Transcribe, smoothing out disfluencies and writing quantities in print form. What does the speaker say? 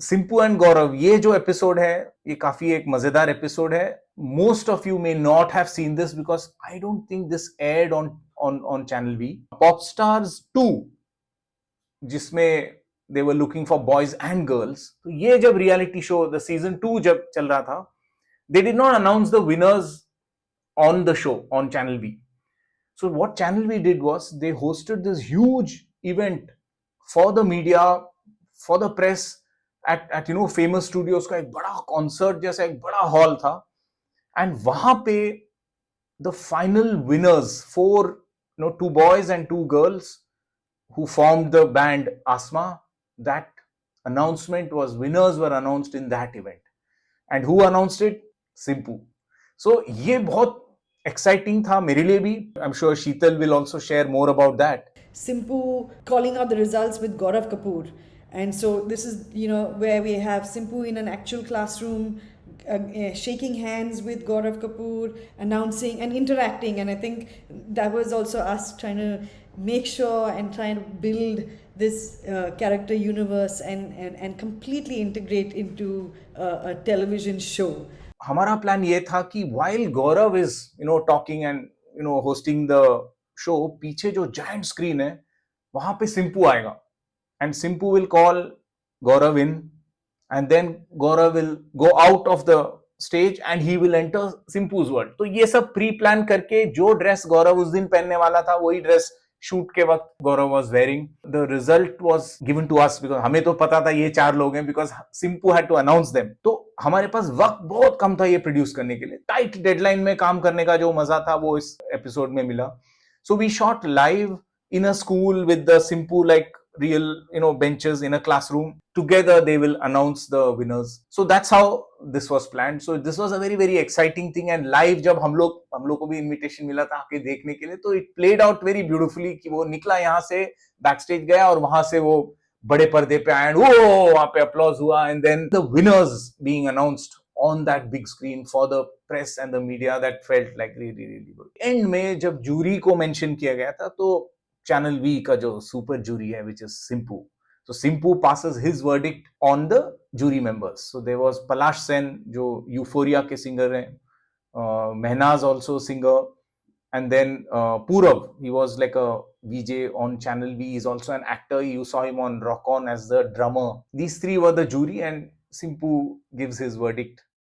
सिंपू and गौरव, ये जो episode है ये काफी एक मजेदार एपिसोड है. Most of you may not have seen this because I don't think this aired on channel V. Popstars 2, जिसमें they were looking for boys and girls, तो ये जब रियलिटी शो द सीजन 2 जब चल रहा था, they did not announce the winners on the show on channel V. So what channel V did was they hosted this huge event for the media, for the press at famous studios का एक बड़ा concert जैसा एक बड़ा hall था. And वहां पे the final winners, two boys and two girls who formed the band Asma, that announcement was, winners were announced in that event. And who announced it? Simpu. So ये बहुत exciting था मेरे लिए भी. I'm sure Sheetal will also share more about that. Simpu calling out the results with Gaurav Kapoor. And so this is, where we have Simpu in an actual classroom, shaking hands with Gaurav Kapoor, announcing and interacting. And I think that was also us trying to make sure and trying to build this character universe and completely integrate into a television show. हमारा plan ये था कि while Gaurav is talking and hosting the show, पीछे जो giant screen है वहां पे सिंपू आएगा and Simpu will call Gaurav in, and then Gaurav will go out of the stage and he will enter Simpu's world. तो ये सब pre plan करके जो ड्रेस गौरव उस दिन पहनने वाला था वही ड्रेस शूट के वक्त Gaurav was wearing. The result was given to us because हमें तो पता था ये 4 लोग हैं because Simpoo had to announce them. तो हमारे पास वक्त बहुत कम था ये प्रोड्यूस करने के लिए. टाइट डेडलाइन में काम करने का जो मजा था वो इस एपिसोड में मिला. So we shot live in a school with the Simpu like real benches in a classroom. Together they will announce the winners. So that's how this was planned. So this was a very very exciting thing. And live जब हम लोग को भी invitation मिला था आके देखने के लिए, तो it played out very beautifully कि वो निकला यहाँ से backstage गया और वहां से वो बड़े पर्दे पे आया, वो वहां पे applause हुआ, and then the winners being announced on that big screen for the press and the media. That felt like really really good. End में जब jury को mention किया गया था, तो चैनल वी का जो सुपर जूरी है which is Simpu. So Simpu passes his verdict on the jury members. So there was Palash Sen जो यूफोरिया के सिंगर हैं, Mehnaz also singer, and then Purav, he was like a VJ on channel V. He's also an actor. You saw him on Rock On as the drummer. These three were the jury and Simpu gives his verdict